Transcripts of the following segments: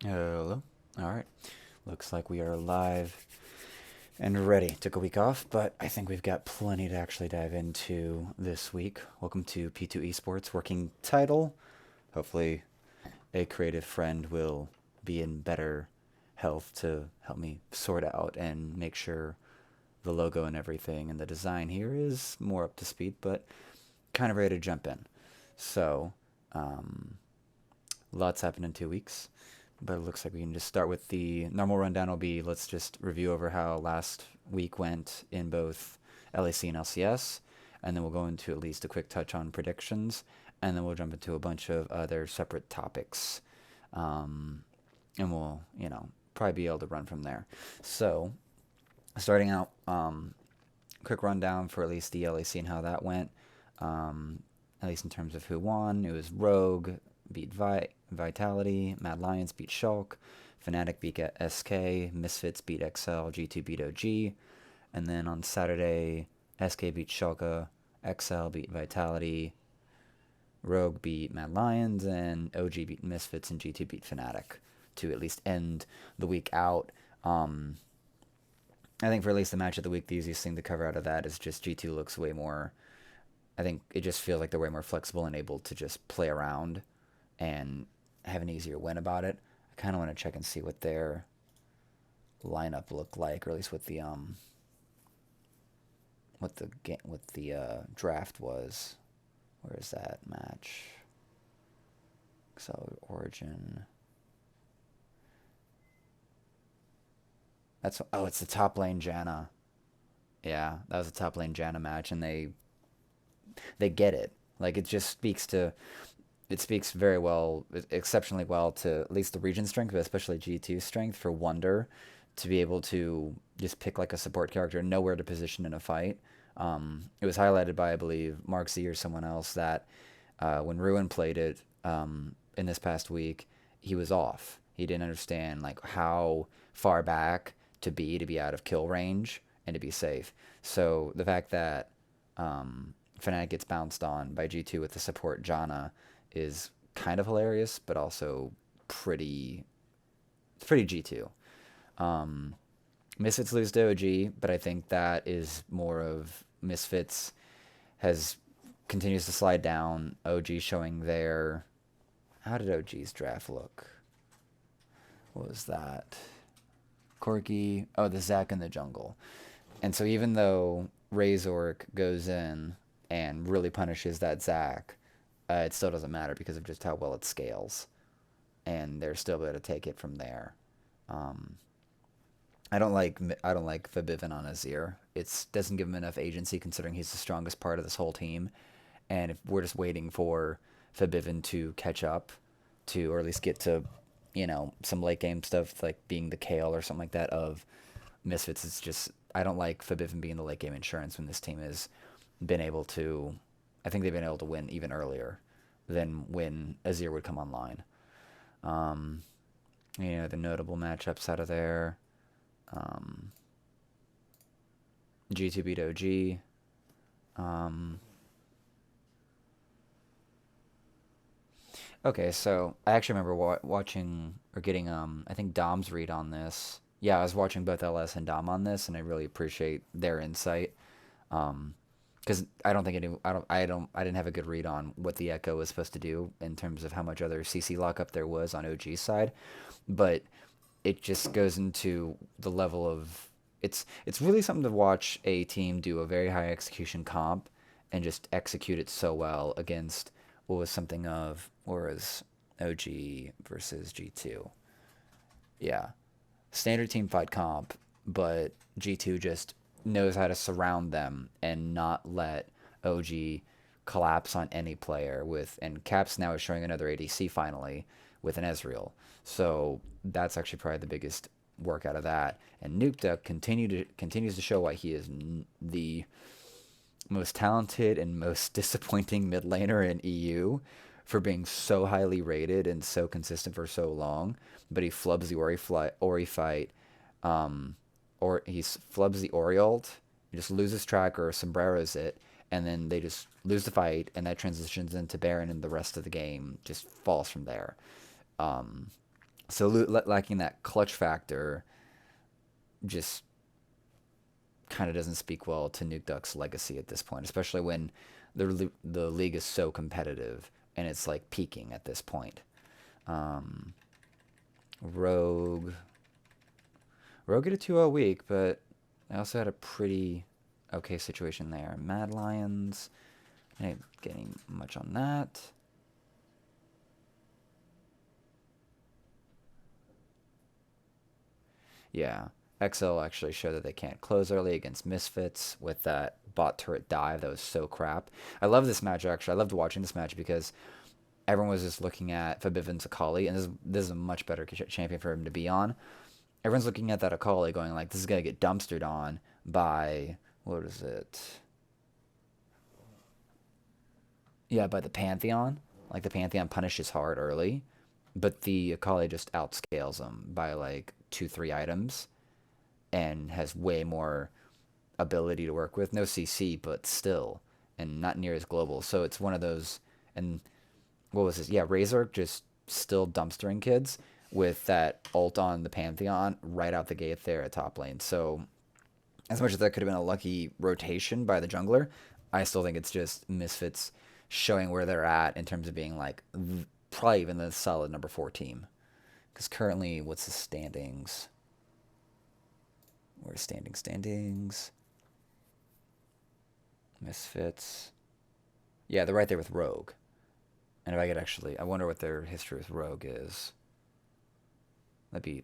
Hello. All right. Looks like we are live and ready. Took a week off, but I think we've got plenty to actually dive into this week. Welcome to P2 Esports working title. Hopefully, a creative friend will be in better health to help me sort out and make sure the logo and everything and the design here is more up to speed, but kind of ready to jump in. So, um, lots happened in 2 weeks. But it looks like we can just start with the normal rundown. Will be let's just review over how last week went in both LAC and LCS, and then we'll go into at least a quick touch on predictions, and then we'll jump into a bunch of other separate topics, and we'll probably be able to run from there. So starting out, quick rundown for at least the LAC and how that went. At least in terms of who won, it was Rogue beat Vitality, Mad Lions beat Shulk, Fnatic beat SK, Misfits beat XL, G2 beat OG, and then on Saturday, SK beat Shulka, XL beat Vitality, Rogue beat Mad Lions, and OG beat Misfits, and G2 beat Fnatic to at least end the week out. I think for at least the match of the week, the easiest thing to cover out of that is just G2 looks way more. I think it just feels like they're way more flexible and able to just play around and have an easier win about it. I kind of want to check and see what their lineup looked like, or at least what the draft was. Where is that match? So Origin. It's the top lane Janna. Yeah, that was a top lane Janna match, and they get it. Like it speaks very well, exceptionally well to at least the region strength, but especially G2 strength for Wonder to be able to just pick like a support character and know where to position in a fight. It was highlighted by, I believe, Mark Z or someone else that when Ruin played it in this past week, he was off. He didn't understand like how far back to be out of kill range and to be safe. So the fact that Fnatic gets bounced on by G2 with the support Janna is kind of hilarious, but also pretty G2. Um, Misfits lose to OG, but I think that is more of Misfits has continues to slide down. OG showing their how did OG's draft look? What was that? Corky. Oh, the Zac in the jungle. And so even though Razork goes in and really punishes that Zac, it still doesn't matter because of just how well it scales, and they're still able to take it from there. Um, I don't like Fabiven on Azir. It doesn't give him enough agency considering he's the strongest part of this whole team, and if we're just waiting for Fabiven to catch up to, or at least get to, some late game stuff like being the Kale or something like that of Misfits, it's just I don't like Fabiven being the late game insurance when this team has been able to. I think they've been able to win even earlier than when Azir would come online. Um, the notable matchups out of there. Um, G2 beat OG. Um, okay, so I actually remember watching or getting I think Dom's read on this. Yeah, I was watching both LS and Dom on this, and I really appreciate their insight. Um, because I don't think I didn't have a good read on what the Echo was supposed to do in terms of how much other CC lockup there was on OG's side, but it just goes into the level of it's really something to watch a team do a very high execution comp and just execute it so well against what was something of or as OG versus G2. Yeah, standard team fight comp, but G2 just knows how to surround them and not let OG collapse on any player with and Caps now is showing another ADC finally with an Ezreal. So that's actually probably the biggest work out of that. And Nukta continues to show why he is the most talented and most disappointing mid laner in EU for being so highly rated and so consistent for so long. But he flubs the Ori fight, um, or he flubs the Ori ult, he just loses track or sombreros it, and then they just lose the fight, and that transitions into Baron, and the rest of the game just falls from there. Um, So lacking that clutch factor just kind of doesn't speak well to Nuke Duck's legacy at this point, especially when the league is so competitive and it's like peaking at this point. Um, Rogue. Rogue had a 2-0 week, but I also had a pretty okay situation there. Mad Lions. I ain't getting much on that. Yeah. XL actually showed that they can't close early against Misfits with that bot turret dive that was so crap. I love this match, actually. I loved watching this match because everyone was just looking at Fabivens Akali, and this is a much better champion for him to be on. Everyone's looking at that Akali going like, this is going to get dumpstered on by, what is it? Yeah, by the Pantheon. Like, the Pantheon punishes hard early, but the Akali just outscales him by like 2, 3 items and has way more ability to work with. No CC, but still, and not near as global. So it's one of those. And what was this? Yeah, Razor just still dumpstering kids with that ult on the Pantheon right out the gate there at top lane. So as much as that could have been a lucky rotation by the jungler, I still think it's just Misfits showing where they're at in terms of being like probably even the solid number 4 team. Because currently, what's the standings? Where's standings? Misfits. Yeah, they're right there with Rogue. And if I could actually, I wonder what their history with Rogue is.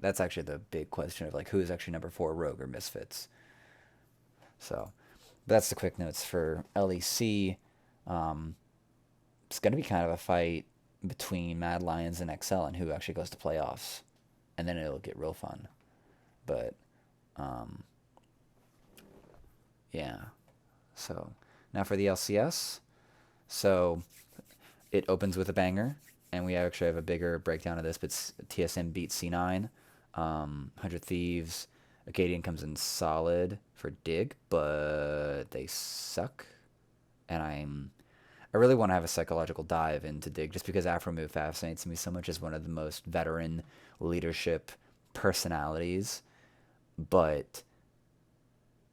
That's actually the big question of like who is actually number 4, Rogue or Misfits. So that's the quick notes for LEC. It's going to be kind of a fight between Mad Lions and XL and who actually goes to playoffs, and then it'll get real fun. But um, yeah. So now for the LCS. So it opens with a banger, and we actually have a bigger breakdown of this. But TSM beat C9, 100 Thieves. Acadian comes in solid for Dig, but they suck. And I really want to have a psychological dive into Dig just because Afro Move fascinates me so much as one of the most veteran leadership personalities. But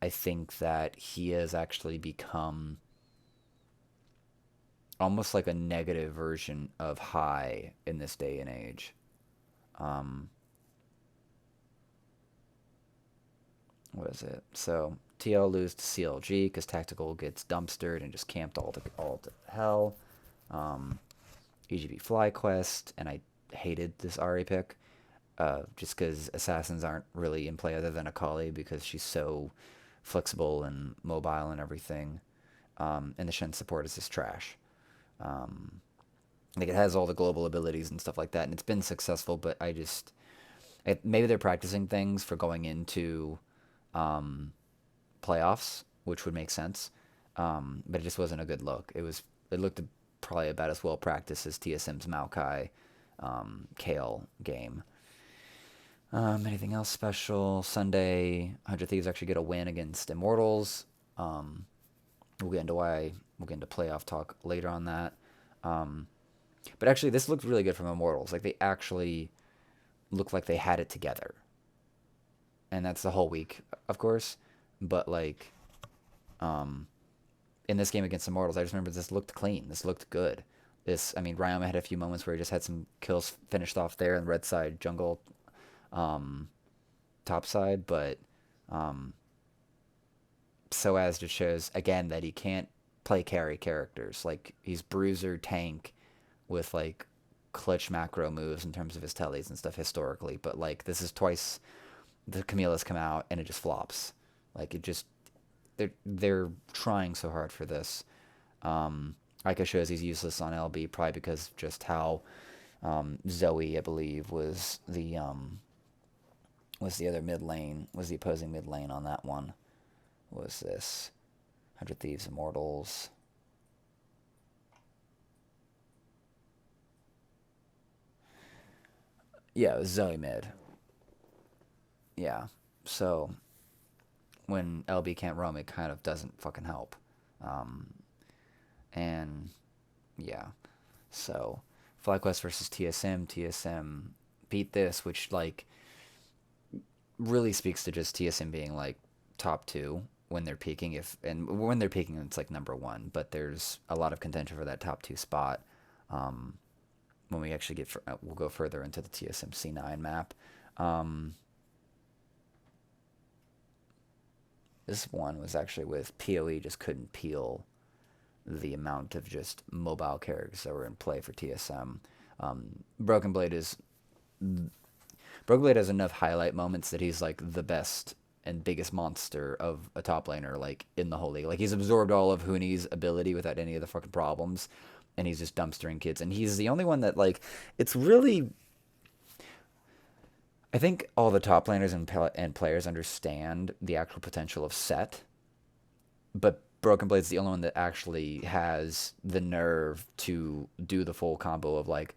I think that he has actually become almost like a negative version of High in this day and age. Um, what is it? So TL lose to CLG because Tactical gets dumpstered and just camped all to hell. EGB FlyQuest, and I hated this Ari pick just because Assassins aren't really in play other than Akali because she's so flexible and mobile and everything. And the Shen support is just trash. Like it has all the global abilities and stuff like that, and it's been successful. But maybe they're practicing things for going into playoffs, which would make sense. But it just wasn't a good look. It looked probably about as well practiced as TSM's Maokai Kale game. Anything else special? Sunday, 100 Thieves actually get a win against Immortals. We'll get into playoff talk later on that. But actually, this looked really good from Immortals. Like they actually looked like they had it together, and that's the whole week, of course. But like, in this game against Immortals, I just remember this looked clean. This looked good. I mean, Ryoma had a few moments where he just had some kills finished off there in the red side jungle, top side, but Soaz just shows again that he can't play carry characters. Like he's bruiser tank with like clutch macro moves in terms of his tellies and stuff historically, but like this is twice the Camilla's come out and it just flops. Like it just they're trying so hard for this. Aika shows he's useless on LB probably because just how Zoe, I believe, was the other mid lane, was the opposing mid lane on that one. What was this? 100 Thieves Immortals. Yeah, it was Zoe mid. Yeah. So when LB can't roam, it kind of doesn't fucking help. Um, and yeah. So FlyQuest versus TSM. TSM beat this, which like really speaks to just TSM being like top two when they're peaking. If and when they're peaking, it's like number one. But there's a lot of contention for that top two spot. Um, when we actually we'll go further into the TSM C9 map. Um, this one was actually with PoE just couldn't peel the amount of just mobile characters that were in play for TSM. Broken Blade has enough highlight moments that he's like the best and biggest monster of a top laner like in the whole league. Like he's absorbed all of Huni's ability without any of the fucking problems, and he's just dumpstering kids. And he's the only one that like it's really. I think all the top laners and players understand the actual potential of Set, but Broken Blade's the only one that actually has the nerve to do the full combo of like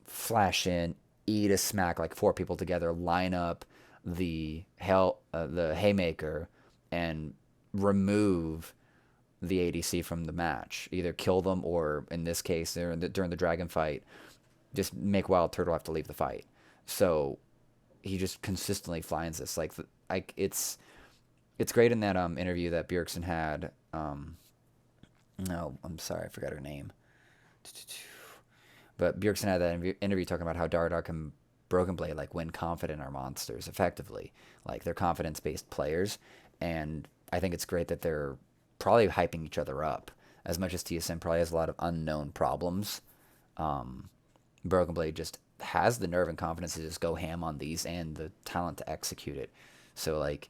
flash in, eat a smack like four people together, line up the haymaker, and remove the ADC from the match. Either kill them or, in this case, during the dragon fight, just make Wild Turtle have to leave the fight. So he just consistently finds this. Like it's great in that interview that Bjergsen had. No, I'm sorry, I forgot her name. But Bjergsen had that interview talking about how Dardark and Broken Blade like win confident are monsters effectively. Like they're confidence based players, and I think it's great that they're probably hyping each other up as much as TSM probably has a lot of unknown problems. Broken Blade just has the nerve and confidence to just go ham on these and the talent to execute it. So like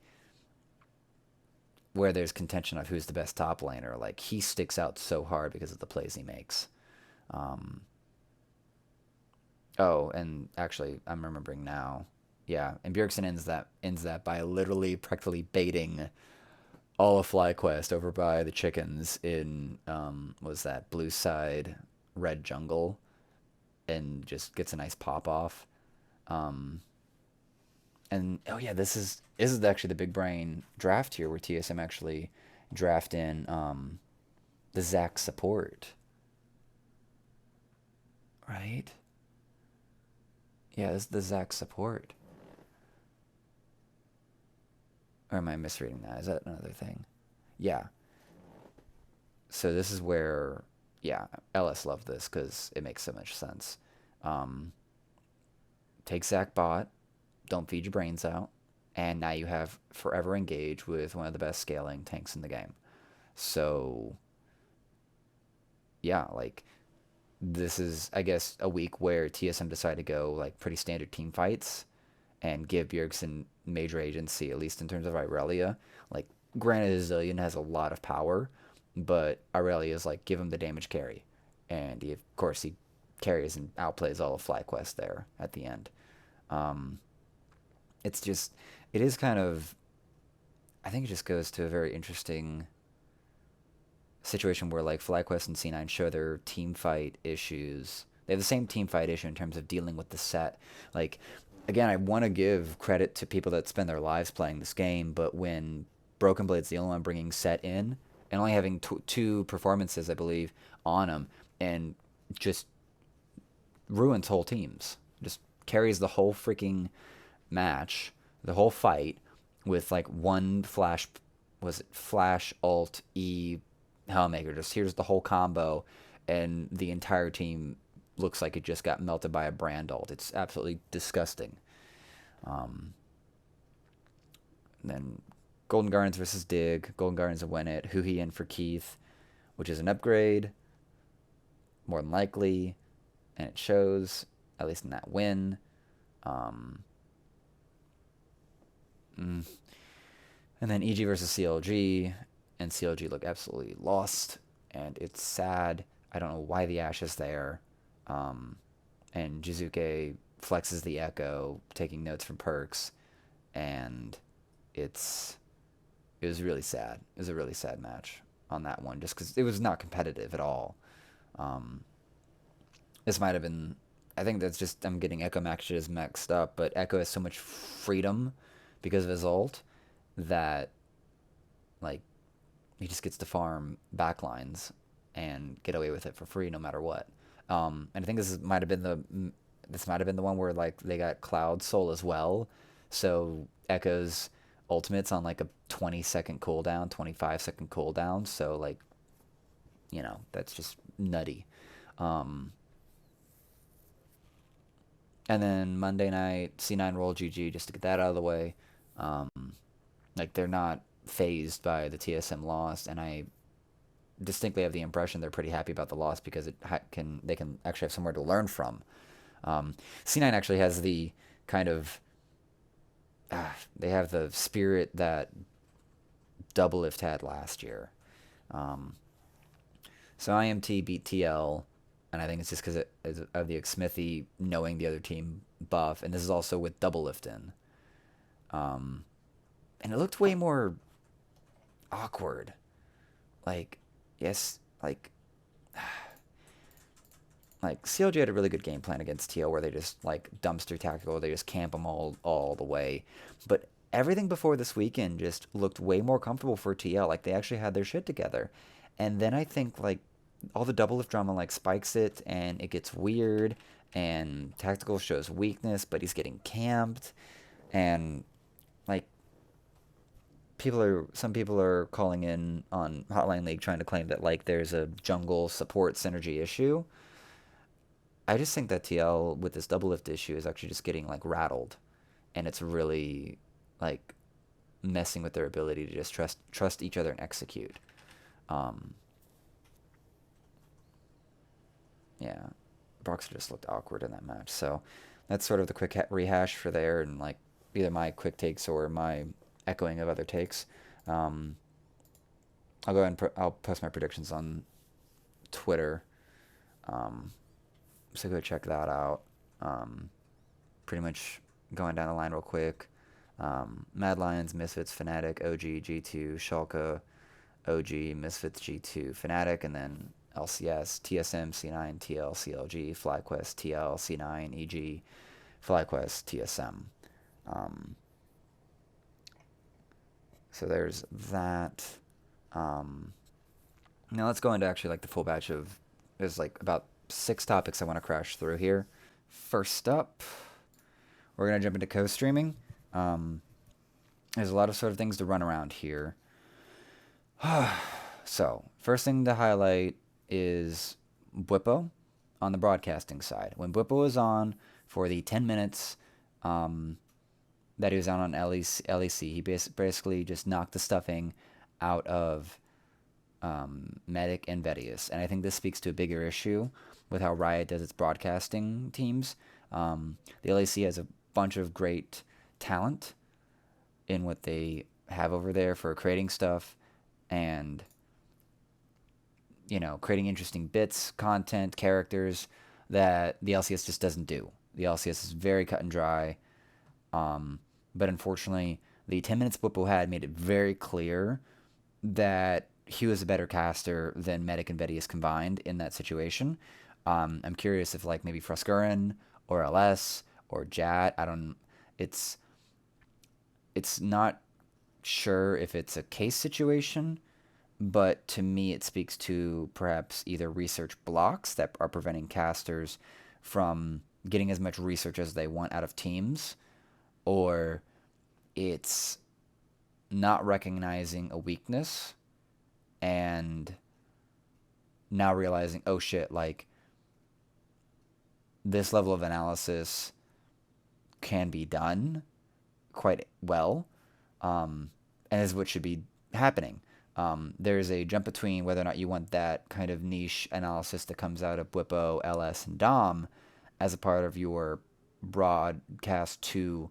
where there's contention of who's the best top laner, like he sticks out so hard because of the plays he makes. Oh, and actually, I'm remembering now. Yeah, and Bjergsen ends that by literally practically baiting all of FlyQuest over by the chickens in was that blue side red jungle, and just gets a nice pop off. Um, and oh yeah, this is actually the big brain draft here where TSM actually draft in the Zac support, right? Yeah, this is the Zac support. Or am I misreading that? Is that another thing? Yeah. So this is where, yeah, LS loved this because it makes so much sense. Um, take Zac bot, don't feed your brains out, and now you have Forever Engage with one of the best scaling tanks in the game. So, yeah, like this is, I guess, a week where TSM decided to go like pretty standard team fights and give Bjergsen major agency, at least in terms of Irelia. Like, granted, Zillion has a lot of power, but Irelia is like, give him the damage carry. And he, of course, he carries and outplays all of FlyQuest there at the end. Um, it's just, it is kind of, I think it just goes to a very interesting situation where like FlyQuest and C9 show their team fight issues. They have the same team fight issue in terms of dealing with the set. Like, again, I want to give credit to people that spend their lives playing this game, but when Broken Blade's the only one bringing set in and only having two performances, I believe, on him, and just ruins whole teams, just carries the whole freaking match, the whole fight with like one flash, was it flash alt E Hellmaker? Just here's the whole combo, and the entire team looks like it just got melted by a brand ult. It's absolutely disgusting. Then Golden Gardens versus Dig. Golden Gardens will win it. Huhi in for Keith, which is an upgrade, more than likely, and it shows, at least in that win. And then EG versus CLG, and CLG look absolutely lost, and it's sad. I don't know why the Ashe is there. And Jizuke flexes the Echo, taking notes from Perks, and it was really sad. It was a really sad match on that one, just because it was not competitive at all. This might have been, I think that's just, I'm getting Echo matches mixed up, but Echo has so much freedom because of his ult that, like, he just gets to farm backlines and get away with it for free no matter what. And I think this might have been this might have been the one where like they got Cloud Soul as well. So Echo's ultimate's on like a 20-second cooldown, 25-second cooldown. So like, that's just nutty. Um, and then Monday night, C9 roll GG just to get that out of the way. Um, like they're not phased by the TSM loss, and I distinctly have the impression they're pretty happy about the loss because they can actually have somewhere to learn from. C9 actually has the kind of they have the spirit that Doublelift had last year. Um, so IMT beat TL, and I think it's just because of the Smithy knowing the other team buff, and this is also with Doublelift in. And it looked way more awkward. Like, yes, like CLG had a really good game plan against TL where they just like dumpster tactical, they just camp them all the way. But everything before this weekend just looked way more comfortable for TL. Like they actually had their shit together. And then I think like all the Doublelift drama like spikes it and it gets weird and tactical shows weakness, but he's getting camped and like some people are calling in on Hotline League trying to claim that like there's a jungle support synergy issue. I just think that TL with this Doublelift issue is actually just getting like rattled, and it's really like messing with their ability to just trust each other and execute. Um, yeah, Broxer just looked awkward in that match. So that's sort of the quick rehash for there, and like either my quick takes or my echoing of other takes. Um, I'll go ahead and I'll post my predictions on Twitter. So go check that out. Pretty much going down the line real quick. Mad Lions, Misfits, Fnatic, OG, G2, Schalke, OG, Misfits, G2, Fnatic, and then LCS, TSM, C9, TL, CLG, FlyQuest, TL, C9, EG, FlyQuest, TSM. So there's that. Now let's go into actually like the full batch of, there's like about 6 topics I want to crash through here. First up, we're going to jump into Costreaming. There's a lot of sort of things to run around here. So, first thing to highlight is Bwipo on the broadcasting side. When Bwipo was on for the 10 minutes that he was on LEC, he basically just knocked the stuffing out of Medic and Vedius. And I think this speaks to a bigger issue with how Riot does its broadcasting teams. The LEC has a bunch of great talent in what they have over there for creating stuff and, creating interesting bits, content, characters that the LCS just doesn't do. The LCS is very cut and dry. But unfortunately, the 10 minutes Bwipo had made it very clear that he was a better caster than Medic and Vedius combined in that situation. I'm curious if like maybe Froskurin or LS or Jat, it's not sure if it's a case situation, but to me it speaks to perhaps either research blocks that are preventing casters from getting as much research as they want out of teams, or it's not recognizing a weakness and now realizing, oh shit, like this level of analysis can be done quite well, and is what should be happening. There's a jump between whether or not you want that kind of niche analysis that comes out of Bwipo, LS, and Dom as a part of your broadcast to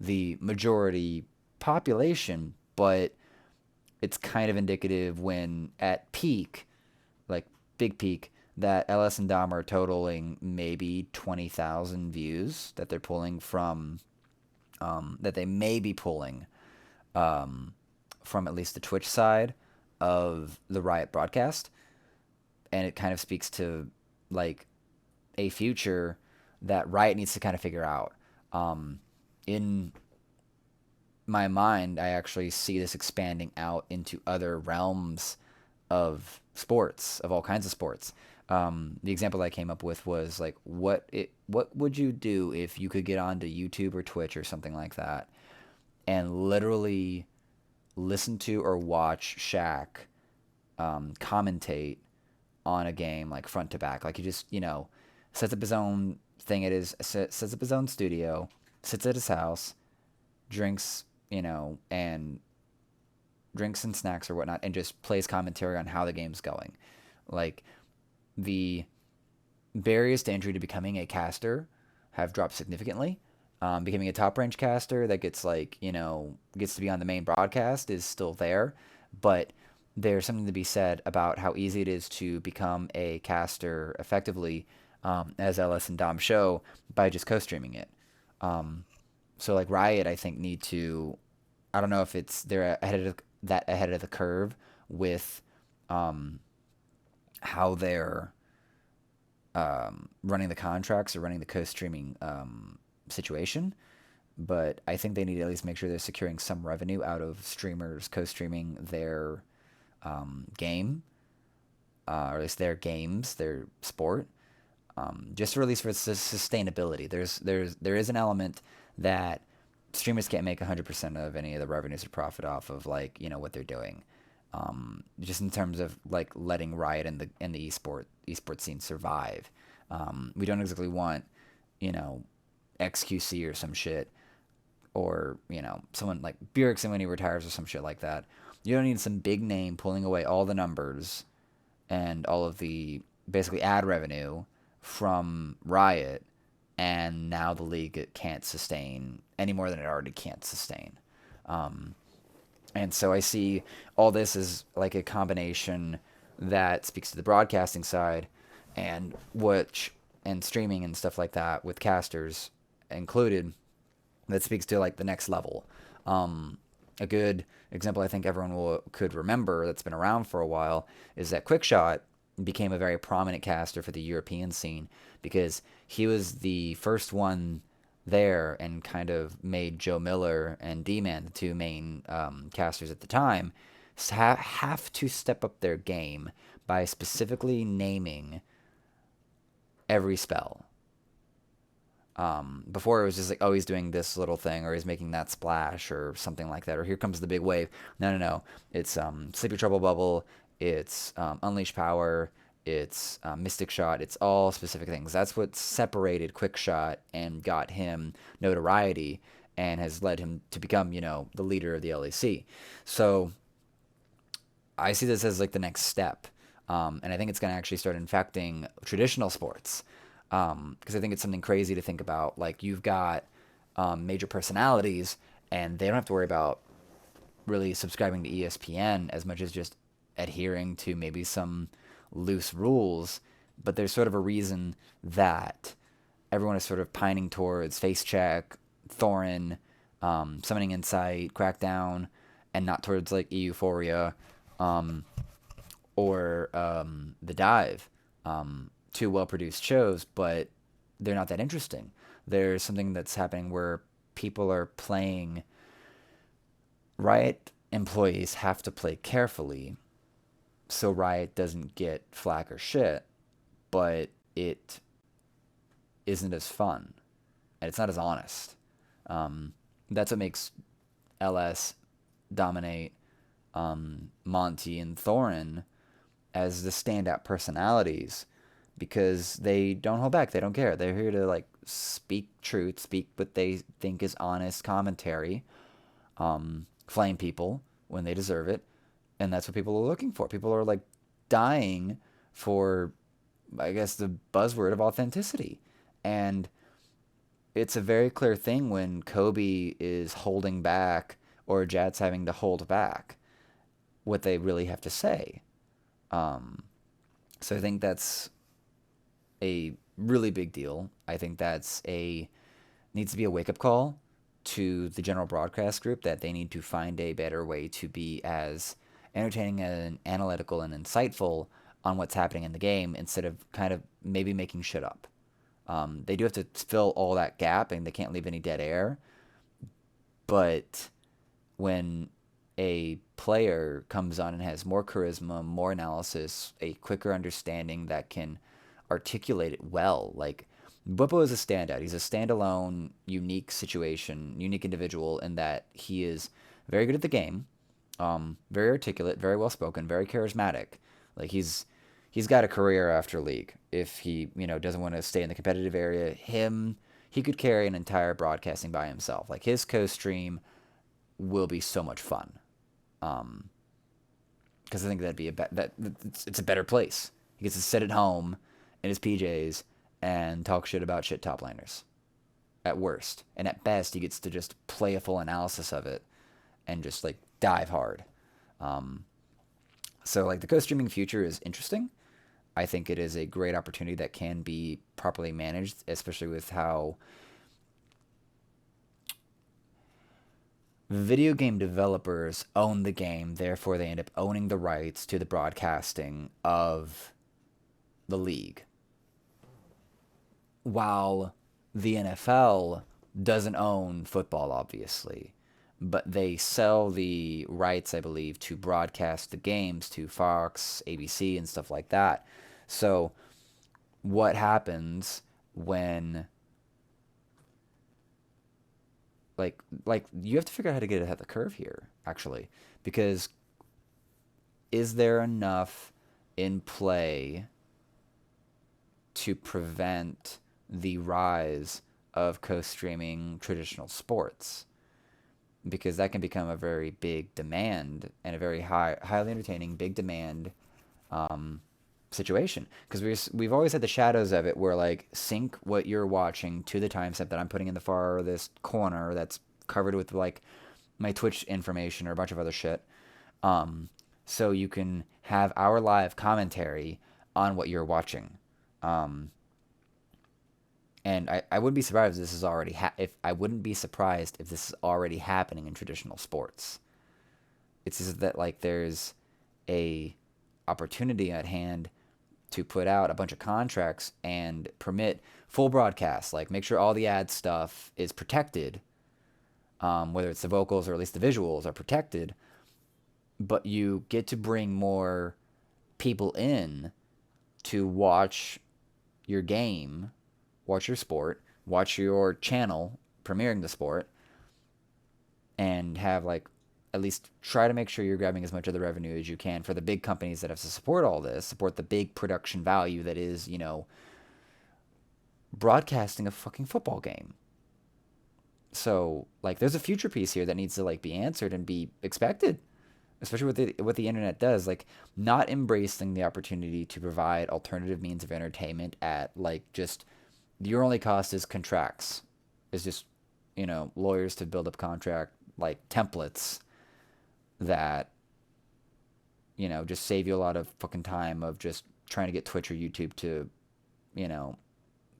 the majority population, but it's kind of indicative when at peak, like big peak, that LS and Dom are totaling maybe 20,000 views that they're pulling from, that they may be pulling from at least the Twitch side of the Riot broadcast. And it kind of speaks to like a future that Riot needs to kind of figure out. In my mind, I actually see this expanding out into other realms of sports, of all kinds of sports. The example I came up with was like, what would you do if you could get onto YouTube or Twitch or something like that and literally listen to or watch Shaq commentate on a game like front to back? Like he just, sets up his own thing. Sets up his own studio, sits at his house, drinks, and drinks and snacks or whatnot, and just plays commentary on how the game's going. Like the barriers to entry to becoming a caster have dropped significantly. Becoming a top range caster that gets gets to be on the main broadcast is still there, but there's something to be said about how easy it is to become a caster effectively, as LS and Dom show, by just co-streaming it. So like Riot, I think need to. I don't know if they're ahead of the curve with how they're running the contracts or running the co-streaming situation, but I think they need to at least make sure they're securing some revenue out of streamers co-streaming their game, or at least their games, their sport, just at least for sustainability. There is an element that streamers can't make 100% of any of the revenues or profit off of what they're doing. Just in terms of like letting Riot and the esports scene survive. We don't exactly want XQC or some shit, or someone like Bjergsen when he retires or some shit like that. You don't need some big name pulling away all the numbers and all of the basically ad revenue from Riot, and now the league can't sustain any more than it already can't sustain. And so I see all this as like a combination that speaks to the broadcasting side and streaming and stuff like that with casters included, that speaks to like the next level. A good example I think everyone could remember that's been around for a while is that Quickshot became a very prominent caster for the European scene because he was the first one there and kind of made Joe Miller and D-Man, the two main casters at the time, have to step up their game by specifically naming every spell. Before it was just like, oh, he's doing this little thing, or he's making that splash, or something like that, or here comes the big wave. No. It's Sleepy Trouble Bubble, it's Unleash Power, it's Mystic Shot. It's all specific things. That's what separated Quickshot and got him notoriety and has led him to become, the leader of the LEC. So I see this as like the next step. And I think it's going to actually start infecting traditional sports. Because I think it's something crazy to think about. Like you've got major personalities, and they don't have to worry about really subscribing to ESPN as much as just adhering to maybe some loose rules, but there's sort of a reason that everyone is sort of pining towards Face Check, Thorin, Summoning Insight, Crackdown, and not towards like Euphoria, or The Dive. Two well-produced shows, but they're not that interesting. There's something that's happening where people are playing. Riot employees have to play carefully so Riot doesn't get flack or shit, but it isn't as fun, and it's not as honest. That's what makes LS dominate Monty and Thorin as the standout personalities, because they don't hold back. They don't care. They're here to like speak truth, speak what they think is honest commentary, flame people when they deserve it, and that's what people are looking for. People are like dying for, I guess, the buzzword of authenticity. And it's a very clear thing when Kobe is holding back or Jad's having to hold back what they really have to say. So I think that's a really big deal. I think needs to be a wake-up call to the general broadcast group that they need to find a better way to be as entertaining and analytical and insightful on what's happening in the game instead of kind of maybe making shit up. They do have to fill all that gap, and they can't leave any dead air. But when a player comes on and has more charisma, more analysis, a quicker understanding that can articulate it well. Like, Bubba is a standout. He's a standalone, unique situation, unique individual in that he is very good at the game, very articulate, very well spoken, very charismatic. Like, he's got a career after League. If he, doesn't want to stay in the competitive area, he could carry an entire broadcasting by himself. Like, his co-stream will be so much fun. Because I think that'd be it's a better place. He gets to sit at home in his PJs and talk shit about shit top laners. At worst, and at best, he gets to just play a full analysis of it and just like dive hard. So like the co-streaming future is interesting. I think it is a great opportunity that can be properly managed, especially with how video game developers own the game, therefore they end up owning the rights to the broadcasting of the league. While the NFL doesn't own football, obviously, but they sell the rights, I believe, to broadcast the games to Fox, ABC, and stuff like that. So what happens when like you have to figure out how to get ahead of the curve here, actually, because is there enough in play to prevent the rise of co-streaming traditional sports? Because that can become a very big demand and a very highly entertaining, big demand situation. Because we've always had the shadows of it where, like, sync what you're watching to the timestamp that I'm putting in the farthest corner that's covered with, like, my Twitch information or a bunch of other shit. So you can have our live commentary on what you're watching. And I wouldn't be surprised if this is already I wouldn't be surprised if this is already happening in traditional sports. It's just that like there's a opportunity at hand to put out a bunch of contracts and permit full broadcasts. Like make sure all the ad stuff is protected, whether it's the vocals or at least the visuals are protected. But you get to bring more people in to watch your game, watch your sport, watch your channel premiering the sport, and have like at least try to make sure you're grabbing as much of the revenue as you can for the big companies that have to support all this, support the big production value that is, broadcasting a fucking football game. So, like, there's a future piece here that needs to like be answered and be expected, especially with what the internet does, like not embracing the opportunity to provide alternative means of entertainment at like just your only cost is contracts. It's just, lawyers to build up contract like templates that, just save you a lot of fucking time of just trying to get Twitch or YouTube to,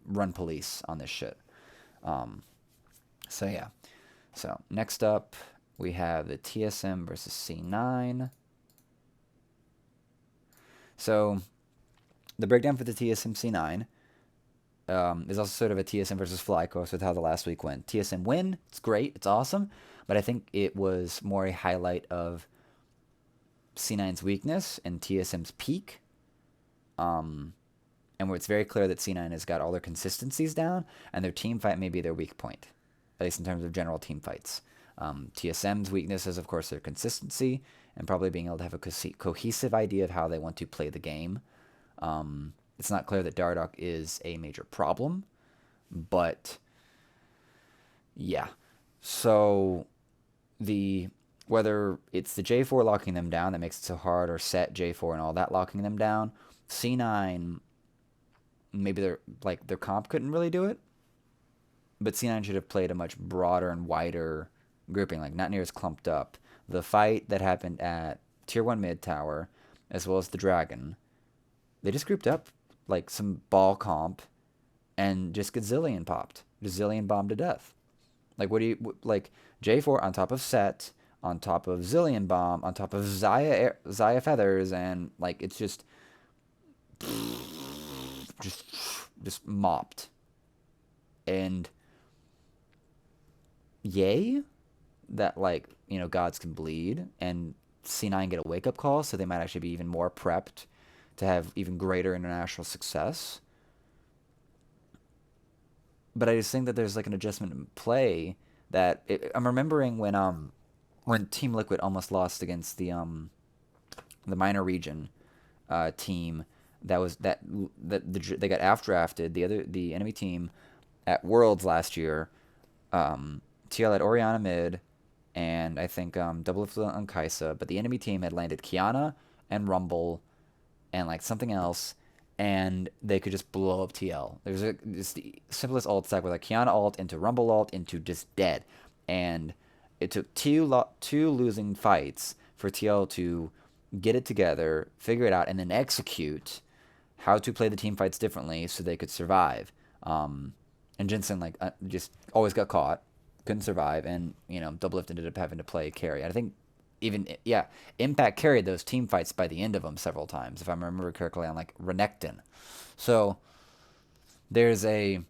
run police on this shit. So yeah. So next up we have the TSM versus C9. So the breakdown for the TSM C9 is also sort of a TSM versus Fly course with how the last week went. TSM win, it's great, it's awesome, but I think it was more a highlight of C9's weakness and TSM's peak. And where it's very clear that C9 has got all their consistencies down, and their team fight may be their weak point, at least in terms of general team fights. TSM's weakness is, of course, their consistency and probably being able to have a cohesive idea of how they want to play the game. It's not clear that Dardoch is a major problem, but yeah. So whether it's the J4 locking them down that makes it so hard, or set J4 and all that locking them down, C9, maybe their comp couldn't really do it, but C9 should have played a much broader and wider grouping, like not near as clumped up. The fight that happened at Tier 1 mid tower, as well as the Dragon, they just grouped up like some ball comp and just gazillion popped. Gazillion bombed to death. Like, what do you, like, J4 on top of Set, on top of Zillion Bomb, on top of Xayah Feathers, and, like, it's just mopped. And yay that, like, gods can bleed, and C9 get a wake-up call, so they might actually be even more prepped to have even greater international success. But I just think that there's like an adjustment in play that I'm remembering when Team Liquid almost lost against the minor region team that was they got drafted. The enemy team at Worlds last year, TL had Orianna mid, and I think Doublelift on Kaisa, but the enemy team had landed Kiana and Rumble and like something else, and they could just blow up TL. There's just the simplest ult stack with like Kiana ult into Rumble ult into just dead, and it took two losing fights for TL to get it together, figure it out, and then execute how to play the team fights differently so they could survive. And Jensen just always got caught, couldn't survive, and Doublelift ended up having to play carry. And I think Impact carried those team fights by the end of them several times, if I remember correctly, on like Renekton. So there's a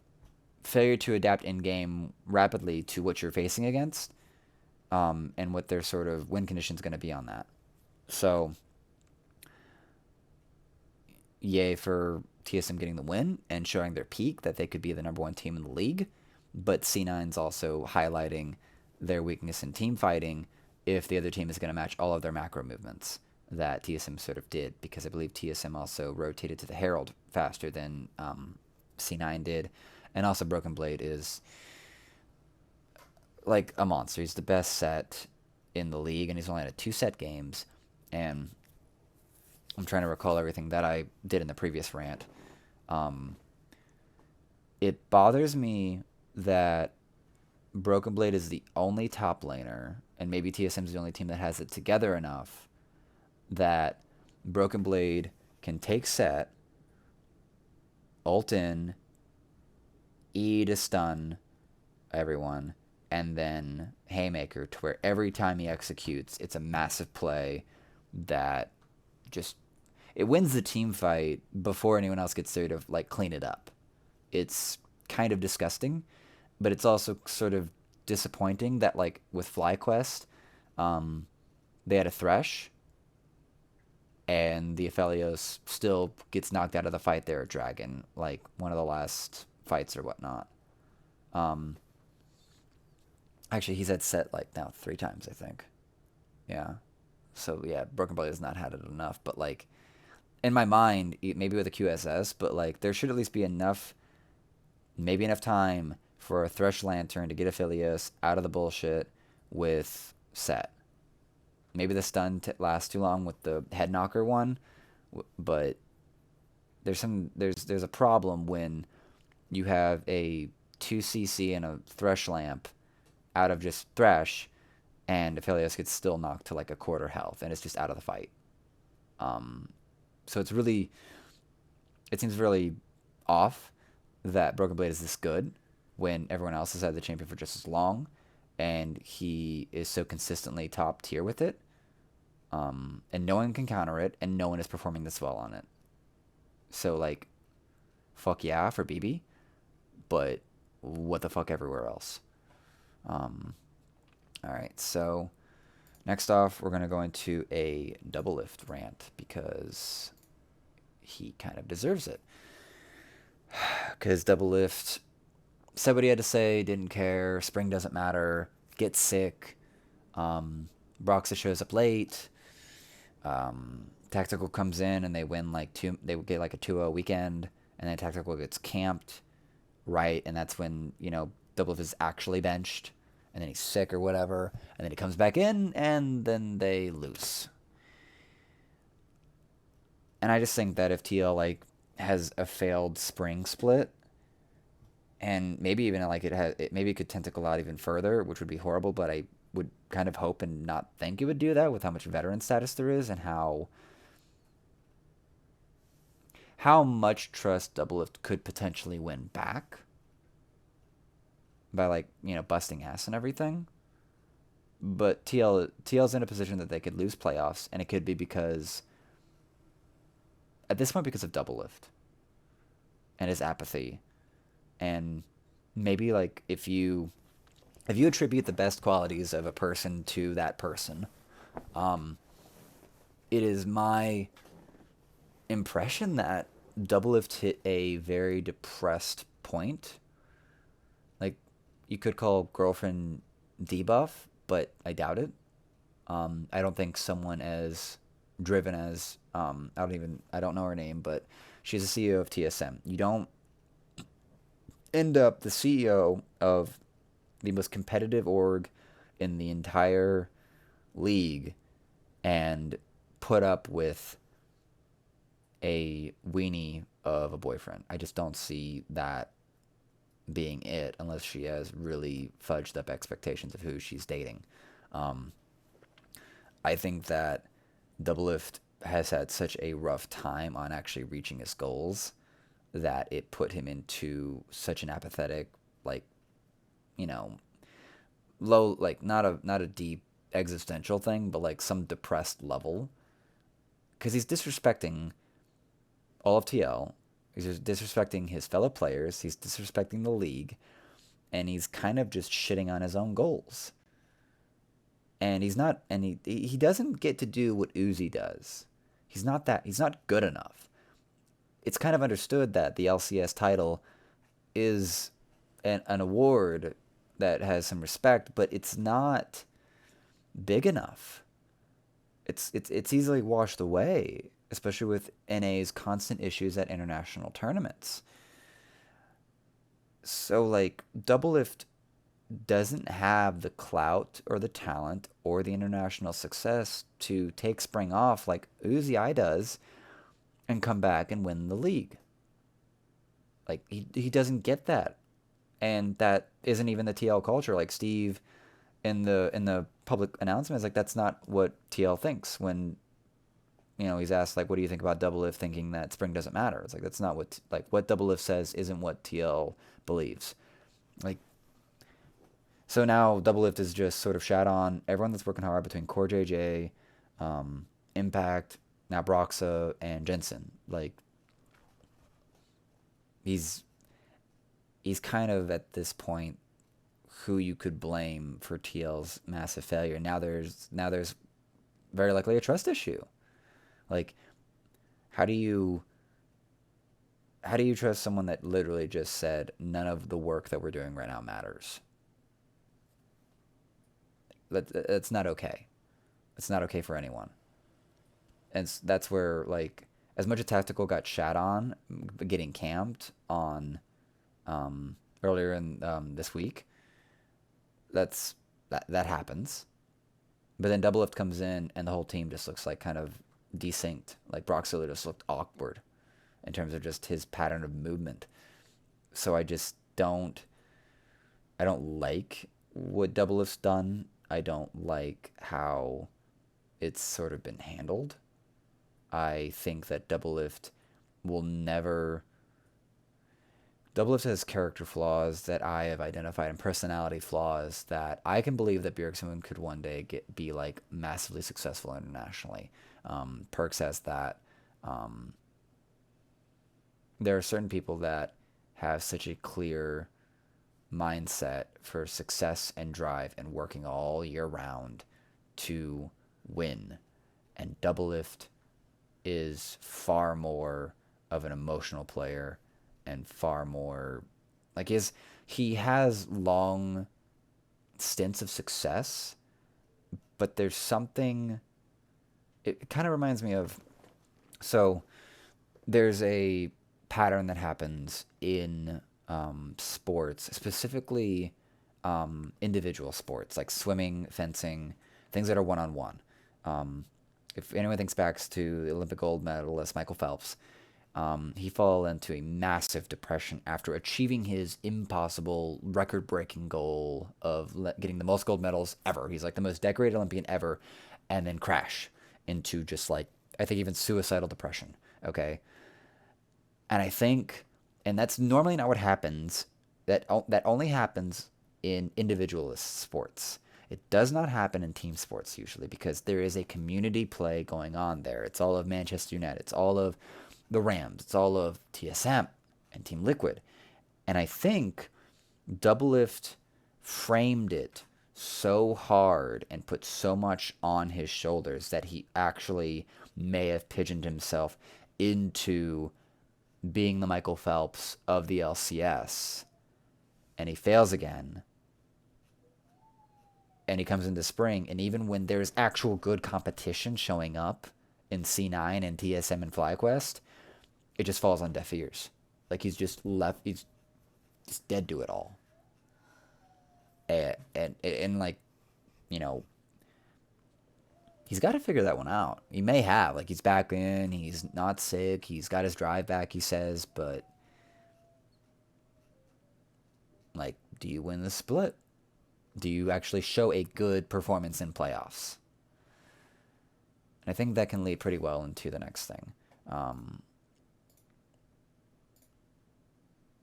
failure to adapt in game rapidly to what you're facing against, and what their sort of win condition is going to be on that. So yay for TSM getting the win and showing their peak that they could be the #1 team in the league, but C9's also highlighting their weakness in team fighting if the other team is going to match all of their macro movements that TSM sort of did, because I believe TSM also rotated to the Herald faster than C9 did, and also Broken Blade is like a monster. He's the best set in the league, and he's only had 2 set games, and I'm trying to recall everything that I did in the previous rant. It bothers me that Broken Blade is the only top laner, and maybe TSM is the only team that has it together enough that Broken Blade can take set, ult in, E to stun everyone, and then Haymaker, to where every time he executes, it's a massive play that just it wins the team fight before anyone else gets there to like clean it up. It's kind of disgusting, but it's also sort of disappointing that like with FlyQuest, they had a Thresh, and the Aphelios still gets knocked out of the fight there at Dragon, like one of the last fights or whatnot. Actually, he's had set like now 3 times, I think. Yeah. So yeah, Broken Blade has not had it enough, but like in my mind, maybe with a QSS, but like there should at least be enough, maybe enough time for a Thresh Lantern to get Aphelios out of the bullshit with set. Maybe the stun lasts too long with the head knocker one, but there's a problem when you have a 2cc and a Thresh Lamp out of just Thresh, and Aphelios gets still knocked to like a quarter health, and it's just out of the fight. So it seems really off that Broken Blade is this good when everyone else has had the champion for just as long, and he is so consistently top tier with it, and no one can counter it, and no one is performing this well on it. So like, fuck yeah for BB, but what the fuck everywhere else. Alright, so next off, we're going to go into a Doublelift rant, because he kind of deserves it. Because Doublelift said what he had to say, didn't care, spring doesn't matter, gets sick, Broxa shows up late, Tactical comes in and they win they get like a 2-0 weekend, and then Tactical gets camped, right, and that's when, Doublelift is actually benched, and then he's sick or whatever, and then he comes back in, and then they lose. And I just think that if TL has a failed spring split, and maybe even maybe it could tentacle out even further, which would be horrible, but I would kind of hope and not think it would do that with how much veteran status there is, and how much trust Doublelift could potentially win back by busting ass and everything. But TL's in a position that they could lose playoffs, and it could be because at this point because of Doublelift and his apathy. And maybe if you if you attribute the best qualities of a person to that person, it is my impression that Doublelift hit a very depressed point. Like, you could call girlfriend debuff, but I doubt it. I don't think someone as driven as I don't know her name, but she's the CEO of TSM. You don't end up the CEO of the most competitive org in the entire league and put up with a weenie of a boyfriend. I just don't see that being it unless she has really fudged up expectations of who she's dating. Um, I think that Doublelift has had such a rough time on actually reaching his goals that it put him into such an apathetic, like, you know, low, like not a deep existential thing, but like some depressed level, because he's disrespecting all of TL. He's just disrespecting his fellow players. He's disrespecting the league, and he's kind of just shitting on his own goals. And he's not, and he doesn't get to do what Uzi does. He's not good enough. It's kind of understood that the LCS title is an award that has some respect, but it's not big enough. It's easily washed away, especially with NA's constant issues at international tournaments. So like Doublelift doesn't have the clout or the talent or the international success to take spring off like Uzi I does and come back and win the league. Like he doesn't get that. And that isn't even the TL culture. Like Steve in the public announcement is like that's not what TL thinks when he's asked like what do you think about Doublelift thinking that spring doesn't matter. It's like that's not what Doublelift says isn't what TL believes. Like so now Doublelift is just sort of shat on everyone that's working hard between Core JJ, Impact, now Broxa and Jensen. Like he's he's kind of at this point who you could blame for TL's massive failure. Now there's very likely a trust issue. Like how do you trust someone that literally just said none of the work that we're doing right now matters? That's not okay. It's not okay for anyone. And that's where like as much as Tactical got shat on getting camped on earlier in this week, that happens. But then Doublelift comes in and the whole team just looks like kind of desynced. Like Broxilla just looked awkward in terms of just his pattern of movement. So I don't like what Doublelift's done. I don't like how it's sort of been handled. I think that will never Doublelift has character flaws that I have identified and personality flaws that I can believe that Bjergsen could one day be like massively successful internationally. Perks has that. Um, there are certain people that have such a clear mindset for success and drive and working all year round to win. And Doublelift is far more of an emotional player and far more like he has long stints of success, but there's something it kind of reminds me of so there's a pattern that happens in sports, specifically individual sports like swimming, fencing, things that are one on one. If anyone thinks back to the Olympic gold medalist Michael Phelps, he fell into a massive depression after achieving his impossible record-breaking goal of getting the most gold medals ever. He's like the most decorated Olympian ever, and then crash into just like I think even suicidal depression. Okay, and I think, and that's normally not what happens. That only happens in individualist sports. It does not happen in team sports usually because there is a community play going on there. It's all of Manchester United. It's all of the Rams. It's all of TSM and Team Liquid. And I think Doublelift framed it so hard and put so much on his shoulders that he actually may have pigeoned himself into being the Michael Phelps of the LCS. And he fails again. And he comes into spring, and even when there's actual good competition showing up in C9 and TSM and FlyQuest, it just falls on deaf ears. Like he's just dead to it all. And like, you know, he's got to figure that one out. He may have. Like, he's back in, he's not sick, he's got his drive back, he says, but like, do you win the split? Do you actually show a good performance in playoffs? And I think that can lead pretty well into the next thing.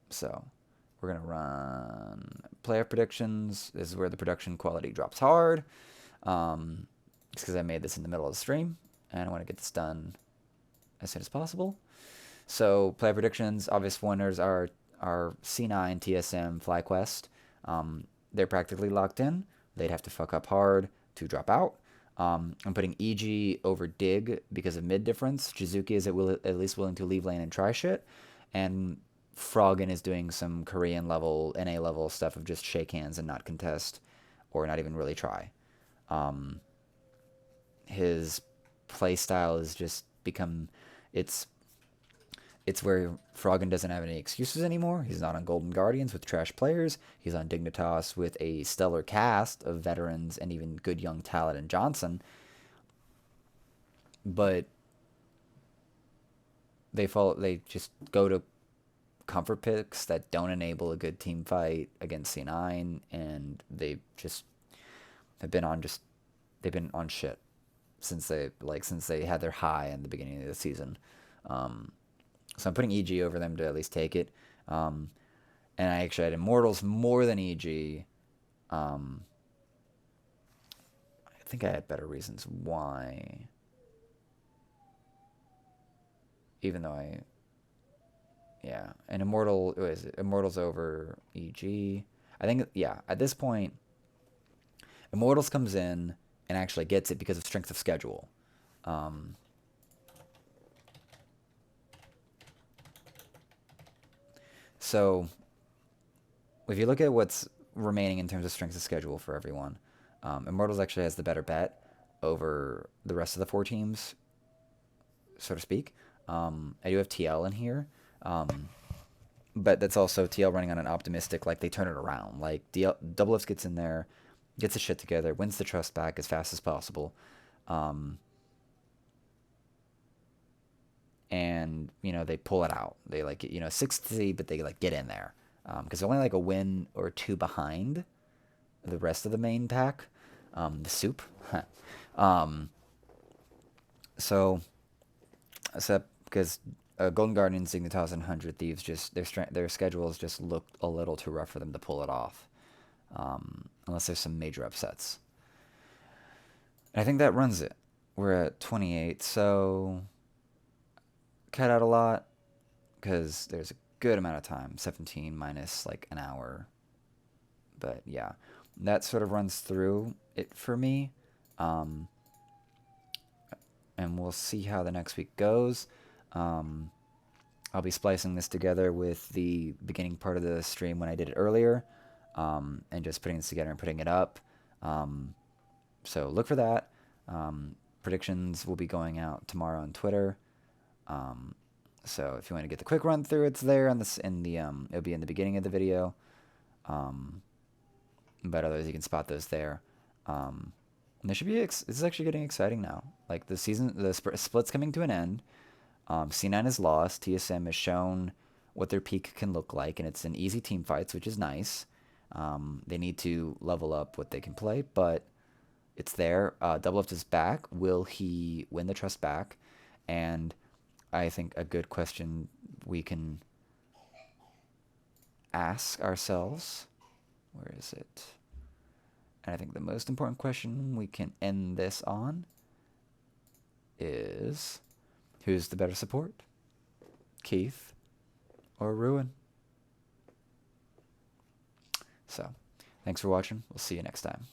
So we're going to run player predictions. This is where the production quality drops hard. It's because I made this in the middle of the stream, and I want to get this done as soon as possible. So player predictions, obvious winners are C9, TSM, FlyQuest. They're practically locked in. They'd have to fuck up hard to drop out. I'm putting EG over Dig because of mid difference. Jizuki is at least willing to leave lane and try shit. And Froggen is doing some Korean level, NA level stuff of just shake hands and not contest or not even really try. His play style has just become, it's where Froggen doesn't have any excuses anymore. He's not on Golden Guardians with trash players. He's on Dignitas with a stellar cast of veterans and even good young talent in Johnson. But they just go to comfort picks that don't enable a good team fight against C9, and they just have been on shit since they had their high in the beginning of the season. So I'm putting EG over them to at least take it. And I actually had Immortals more than EG. I think I had better reasons why. Even though and Immortals over EG. I think, at this point, Immortals comes in and actually gets it because of strength of schedule. So, if you look at what's remaining in terms of strength of schedule for everyone, Immortals actually has the better bet over the rest of the 4 teams, so to speak. I do have TL in here, but that's also TL running on an optimistic, like, they turn it around. Like, Doublelift gets in there, gets his shit together, wins the trust back as fast as possible. And, they pull it out. They, 6-3, but they, get in there. Because they're only, a win or 2 behind the rest of the main pack. The soup. So, except because Golden Guardians, Dignitas, and 100 Thieves, just their schedules just look a little too rough for them to pull it off. Unless there's some major upsets. And I think that runs it. We're at 28, so cut out a lot because there's a good amount of time, 17 minus an hour. But yeah, that sort of runs through it for me. And we'll see how the next week goes. I'll be splicing this together with the beginning part of the stream when I did it earlier, and just putting this together and putting it up. So look for that. Predictions will be going out tomorrow on Twitter. So if you want to get the quick run through, it's there on this it'll be in the beginning of the video. But otherwise you can spot those there. And this should be this is actually getting exciting now. Like the split's coming to an end. C9 is lost. TSM has shown what their peak can look like, and it's an easy team fights, which is nice. They need to level up what they can play, but it's there. Doublelift is back. Will he win the trust back? And I think a good question we can ask ourselves, where is it? And I think the most important question we can end this on is, who's the better support? Keith or Ruin? So Thanks for watching. We'll see you next time.